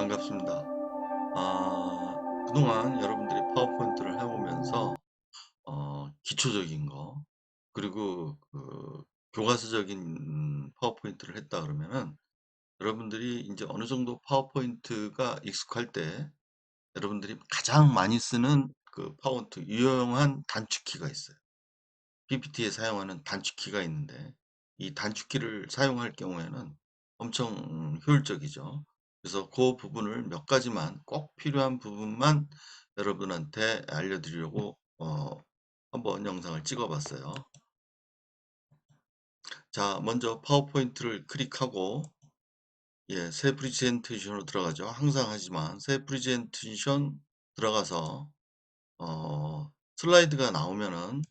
반갑습니다. 그동안 여러분들이 파워포인트를 해오면서 기초적인 거 그리고 교과서적인 파워포인트를 했다 그러면은 여러분들이 이제 어느 정도 파워포인트가 익숙할 때 여러분들이 가장 많이 쓰는 그 파워포인트 유용한 단축키가 있어요. PPT에 사용하는 단축키가 있는데 이 단축키를 사용할 경우에는 엄청 효율적이죠. 그래서 그 부분을 몇 가지만 꼭 필요한 부분만 여러분한테 알려드리려고 한번 영상을 찍어 봤어요. 자, 먼저 파워포인트를 클릭하고 새 프레젠테이션으로 들어가죠. 항상 하지만 새 프레젠테이션 들어가서 슬라이드가 나오면은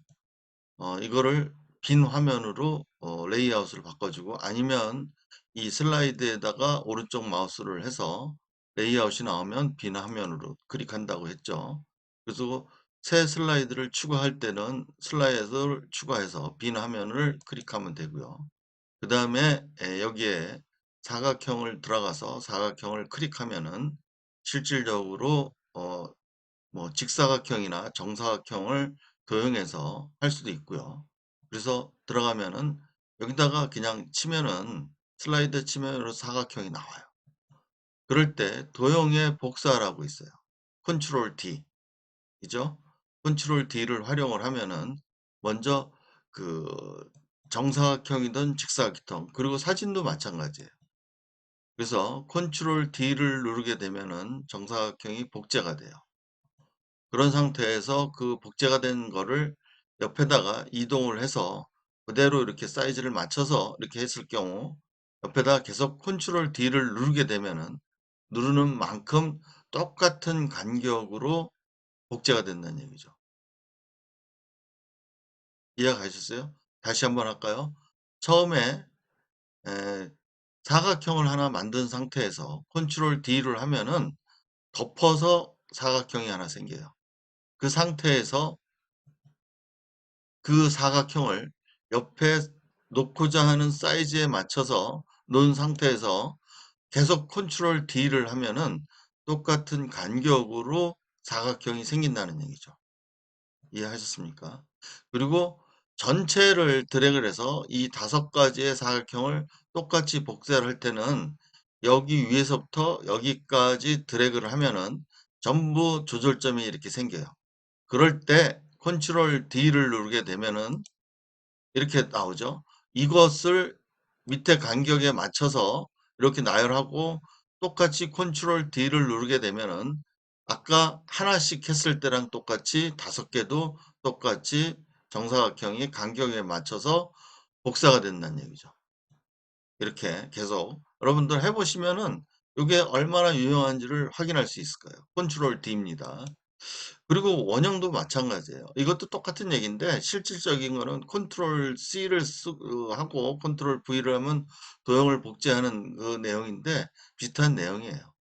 이거를 빈 화면으로 레이아웃을 바꿔주고, 아니면 이 슬라이드에다가 오른쪽 마우스를 해서 레이아웃이 나오면 빈 화면으로 클릭한다고 했죠. 그래서 새 슬라이드를 추가할 때는 슬라이드를 추가해서 빈 화면을 클릭하면 되고요. 그 다음에 여기에 사각형을 들어가서 사각형을 클릭하면은 실질적으로 뭐 직사각형이나 정사각형을 도형해서 할 수도 있고요. 그래서 들어가면은 여기다가 그냥 치면은 슬라이드 치면으로 사각형이 나와요. 그럴 때 도형의 복사라고 있어요. 컨트롤 D 이죠? 컨트롤 D를 활용을 하면은 먼저 그 정사각형이든 직사각형, 그리고 사진도 마찬가지예요. 그래서 컨트롤 D를 누르게 되면은 정사각형이 복제가 돼요. 그런 상태에서 그 복제가 된 거를 옆에다가 이동을 해서 그대로 이렇게 사이즈를 맞춰서 이렇게 했을 경우 옆에다 계속 컨트롤 D를 누르게 되면은 누르는 만큼 똑같은 간격으로 복제가 된다는 얘기죠. 이해가셨어요? 다시 한번 할까요? 처음에 에, 사각형을 하나 만든 상태에서 컨트롤 D를 하면은 덮어서 사각형이 하나 생겨요. 그 상태에서 그 사각형을 옆에 놓고자 하는 사이즈에 맞춰서 놓은 상태에서 계속 컨트롤 D를 하면은 똑같은 간격으로 사각형이 생긴다는 얘기죠. 이해하셨습니까? 그리고 전체를 드래그를 해서 이 5가지의 사각형을 똑같이 복사를 할 때는 여기 위에서부터 여기까지 드래그를 하면은 전부 조절점이 이렇게 생겨요. 그럴 때 컨트롤 D를 누르게 되면은 이렇게 나오죠. 이것을 밑에 간격에 맞춰서 이렇게 나열하고 똑같이 컨트롤 D를 누르게 되면은 아까 하나씩 했을 때랑 똑같이 5개도 똑같이 정사각형이 간격에 맞춰서 복사가 된다는 얘기죠. 이렇게 계속 여러분들 해보시면은 이게 얼마나 유용한지를 확인할 수 있을 거예요. 컨트롤 D입니다. 그리고 원형도 마찬가지예요. 이것도 똑같은 얘기인데 실질적인 거는 컨트롤 C를 하고 컨트롤 V를 하면 도형을 복제하는 그 내용인데 비슷한 내용이에요.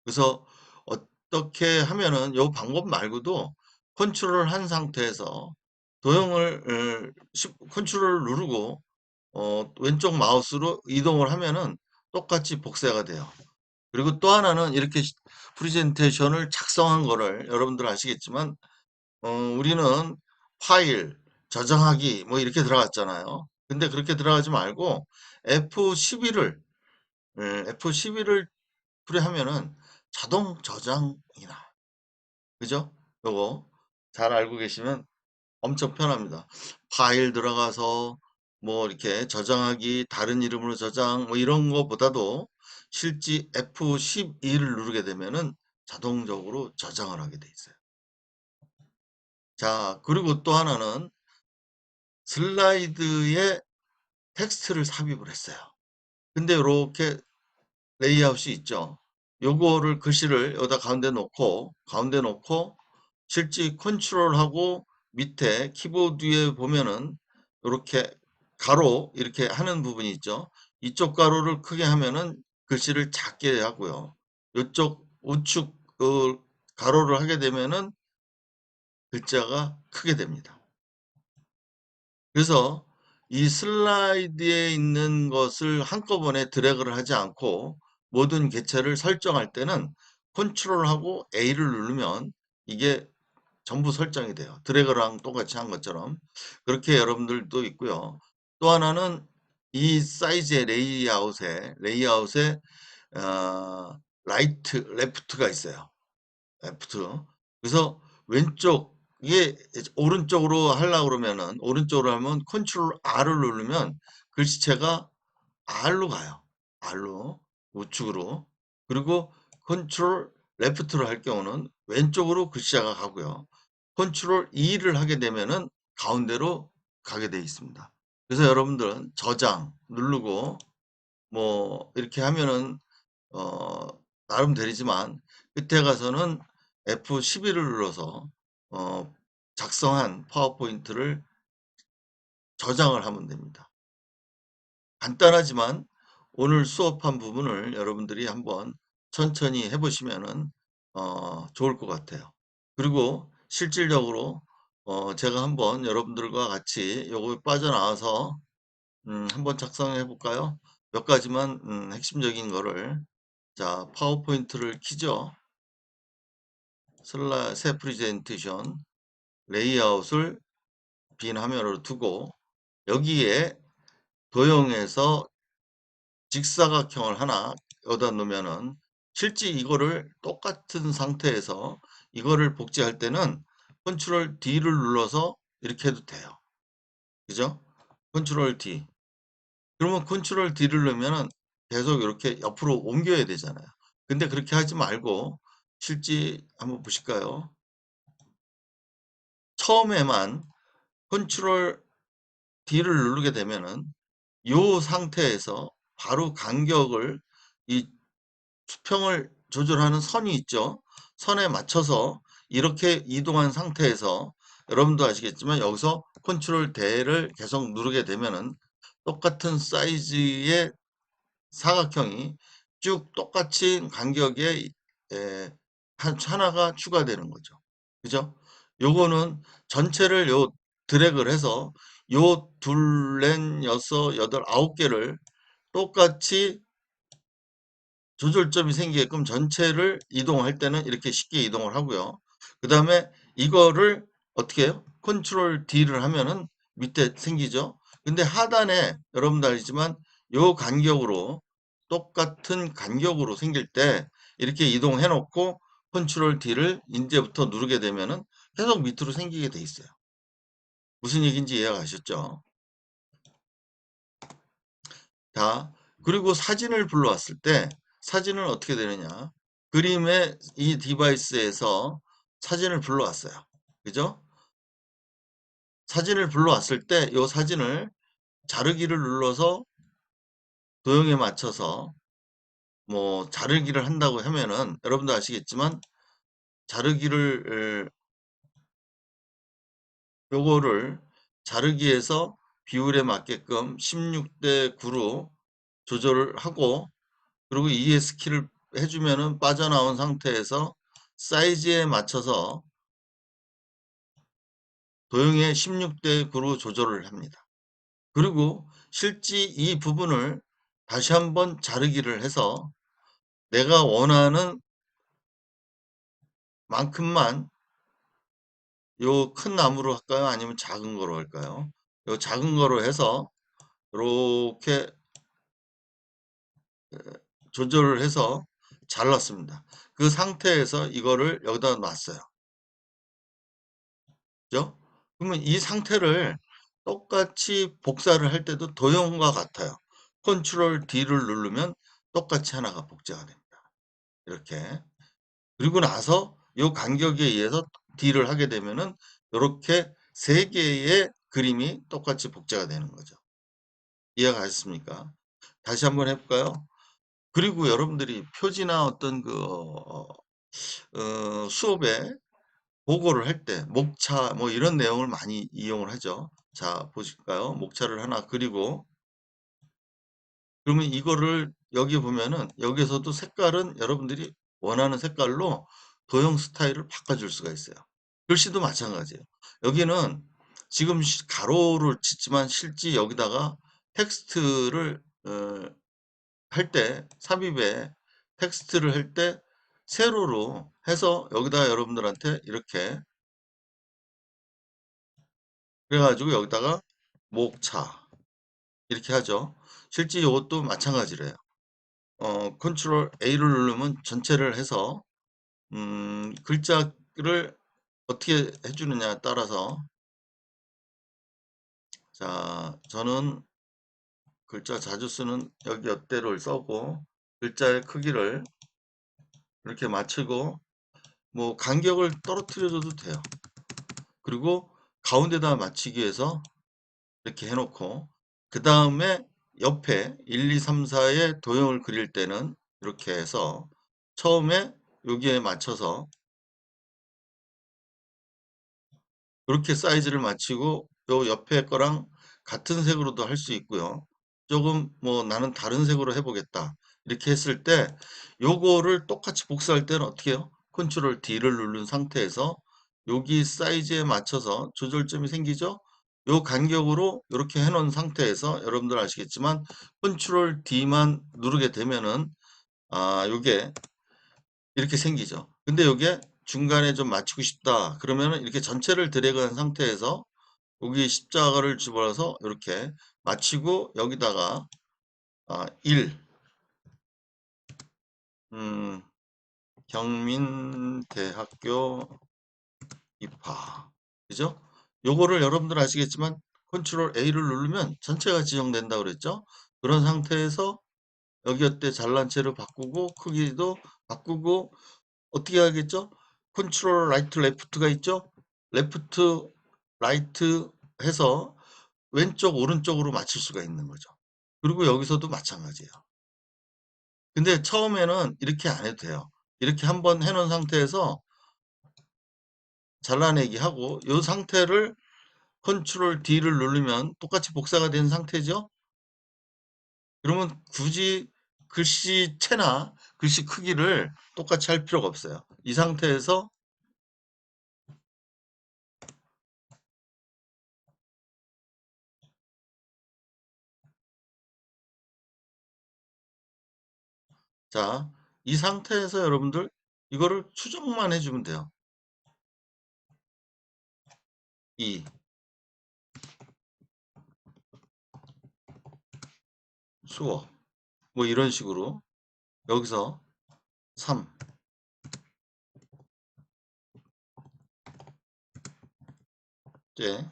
그래서 어떻게 하면은 요 방법 말고도 컨트롤 한 상태에서 도형을 컨트롤을 누르고 왼쪽 마우스로 이동을 하면은 똑같이 복사가 돼요. 그리고 또 하나는 이렇게 프레젠테이션을 작성한 거를 여러분들 아시겠지만 우리는 파일, 저장하기 뭐 이렇게 들어갔잖아요. 근데 그렇게 들어가지 말고 F11을 F11을 프레하면은 자동 저장이 나. 그죠? 요거 잘 알고 계시면 엄청 편합니다. 파일 들어가서 뭐 이렇게 저장하기, 다른 이름으로 저장 뭐 이런 거보다도 실제 F12를 누르게 되면은 자동적으로 저장을 하게 돼 있어요. 자, 그리고 또 하나는 슬라이드에 텍스트를 삽입을 했어요. 근데 이렇게 레이아웃이 있죠. 요거를 글씨를 여기다 가운데 놓고 실제 컨트롤하고 밑에 키보드 에 보면은 이렇게 가로 이렇게 하는 부분이 있죠. 이쪽 가로를 크게 하면은 글씨를 작게 하고요. 이쪽 우측 가로를 하게 되면은 글자가 크게 됩니다. 그래서 이 슬라이드에 있는 것을 한꺼번에 드래그를 하지 않고 모든 개체를 설정할 때는 컨트롤하고 A를 누르면 이게 전부 설정이 돼요. 드래그랑 똑같이 한 것처럼. 그렇게 여러분들도 있고요. 또 하나는 이 사이즈의 레이아웃에 라이트, 레프트가 있어요. 레프트. 그래서 왼쪽에 오른쪽으로 하려고 그러면은 오른쪽으로 하면 컨트롤 R을 누르면 글씨체가 R로 가요. R로 우측으로. 그리고 컨트롤 레프트로 할 경우는 왼쪽으로 글씨체가 가고요. 컨트롤 E를 하게 되면은 가운데로 가게 되어 있습니다. 그래서 여러분들은 저장 누르고 뭐 이렇게 하면은 어 나름 되지만 끝에 가서는 F11을 눌러서 어 작성한 파워포인트를 저장을 하면 됩니다. 간단하지만 오늘 수업한 부분을 여러분들이 한번 천천히 해보시면은 좋을 것 같아요. 그리고 실질적으로 제가 한번 여러분들과 같이 요거 빠져나와서 한번 작성해 볼까요? 몇 가지만 핵심적인 거를 자 파워포인트를 키죠. 새 프레젠테이션 레이아웃을 빈 화면으로 두고 여기에 도형에서 직사각형을 하나 여기다 놓으면은 실제 이거를 똑같은 상태에서 이거를 복제할 때는 컨트롤 D를 눌러서 이렇게 해도 돼요. 그죠? 컨트롤 D. 그러면 컨트롤 D를 누르면은 계속 이렇게 옆으로 옮겨야 되잖아요. 근데 그렇게 하지 말고 실제 한번 보실까요? 처음에만 컨트롤 D를 누르게 되면은 이 상태에서 바로 간격을 이 수평을 조절하는 선이 있죠. 선에 맞춰서 이렇게 이동한 상태에서 여러분도 아시겠지만 여기서 컨트롤 대를 계속 누르게 되면은 똑같은 사이즈의 사각형이 쭉 똑같이 간격에 하나가 추가되는 거죠. 그죠? 요거는 전체를 요 드래그를 해서 요 둘, 넷, 여섯, 여덟, 아홉 개를 똑같이 조절점이 생기게끔 전체를 이동할 때는 이렇게 쉽게 이동을 하고요. 그 다음에 이거를 어떻게 해요? 컨트롤 D를 하면은 밑에 생기죠. 근데 하단에 여러분도 알지만 요 간격으로 똑같은 간격으로 생길 때 이렇게 이동해 놓고 컨트롤 D를 이제부터 누르게 되면은 계속 밑으로 생기게 돼 있어요. 무슨 얘기인지 이해가 가셨죠? 자, 그리고 사진을 불러왔을 때 사진은 어떻게 되느냐? 그림의 이 디바이스에서 사진을 불러왔어요. 그죠? 사진을 불러왔을 때 이 사진을 자르기를 눌러서 도형에 맞춰서 뭐 자르기를 한다고 하면은 여러분도 아시겠지만 자르기를 요거를 자르기에서 비율에 맞게끔 16대 9로 조절을 하고 그리고 ES키를 해주면은 빠져나온 상태에서 사이즈에 맞춰서 도형의 16대 9로 조절을 합니다. 그리고 실제 이 부분을 다시 한번 자르기를 해서 내가 원하는 만큼만 요 큰 나무로 할까요? 아니면 작은 거로 할까요? 요 작은 거로 해서 이렇게 조절을 해서 잘랐습니다. 그 상태에서 이거를 여기다 놨어요. 그죠? 그러면 이 상태를 똑같이 복사를 할 때도 도형과 같아요. 컨트롤 D를 누르면 똑같이 하나가 복제가 됩니다. 이렇게. 그리고 나서 이 간격에 의해서 D를 하게 되면은 이렇게 세 개의 그림이 똑같이 복제가 되는 거죠. 이해가 가셨습니까? 다시 한번 해볼까요? 그리고 여러분들이 표지나 어떤 그 수업에 보고를 할 때 목차 뭐 이런 내용을 많이 이용을 하죠. 자, 보실까요? 목차를 하나 그리고 그러면 이거를 여기 보면은 여기서도 색깔은 여러분들이 원하는 색깔로 도형 스타일을 바꿔줄 수가 있어요. 글씨도 마찬가지예요. 여기는 지금 가로를 짓지만 실제 여기다가 텍스트를 할 때 삽입에 텍스트를 할 때 세로로 해서 여기다 여러분들한테 이렇게 그래 가지고 여기다가 목차 이렇게 하죠. 실제 이것도 마찬가지래요. 컨트롤 A를 누르면 전체를 해서 글자를 어떻게 해 주느냐에 따라서 자, 저는 글자 자주 쓰는 여기 옆대를 써고 글자의 크기를 이렇게 맞추고 뭐 간격을 떨어뜨려 줘도 돼요. 그리고 가운데다 맞추기 위해서 이렇게 해놓고 그 다음에 옆에 1, 2, 3, 4의 도형을 그릴 때는 이렇게 해서 처음에 여기에 맞춰서 이렇게 사이즈를 맞추고 요 옆에 거랑 같은 색으로도 할 수 있고요. 조금 뭐 나는 다른 색으로 해보겠다. 이렇게 했을 때 요거를 똑같이 복사할 때는 어떻게 해요? 컨트롤 D를 누른 상태에서 여기 사이즈에 맞춰서 조절점이 생기죠? 요 간격으로 이렇게 해놓은 상태에서 여러분들 아시겠지만 컨트롤 D만 누르게 되면은 요게 이렇게 생기죠. 근데 요게 중간에 좀 맞추고 싶다. 그러면은 이렇게 전체를 드래그한 상태에서 여기 십자가를 집어넣어서 이렇게 맞추고 여기다가 1 경민대학교 입학 그죠? 요거를 여러분들 아시겠지만 컨트롤 A를 누르면 전체가 지정된다 그랬죠? 그런 상태에서 여기 때 잘난 채로 바꾸고 크기도 바꾸고 어떻게 하겠죠? 컨트롤 라이트 레프트가 있죠? 레프트 라이트 해서 왼쪽 오른쪽으로 맞출 수가 있는 거죠. 그리고 여기서도 마찬가지예요. 근데 처음에는 이렇게 안 해도 돼요. 이렇게 한번 해놓은 상태에서 잘라내기 하고 이 상태를 컨트롤 D를 누르면 똑같이 복사가 된 상태죠. 그러면 굳이 글씨체나 글씨 크기를 똑같이 할 필요가 없어요. 이 상태에서 자, 이 상태에서 여러분들 이거를 추정만 해주면 돼요. 2, 수어 뭐 이런 식으로 여기서 3, 제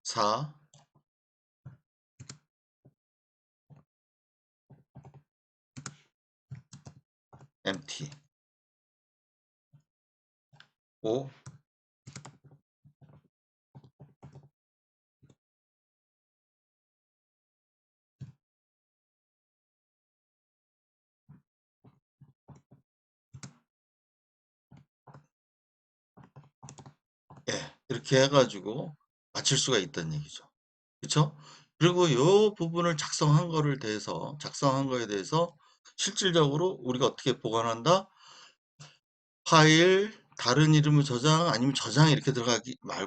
4, MT 5, 예, 이렇게 해가지고 맞출 수가 있다는 얘기죠. 그렇죠? 그리고 이 부분을 작성한 거에 대해서 실질적으로 우리가 어떻게 보관한다? 파일, 다른 이름을 저장, 아니면 저장 이렇게 들어가기 말고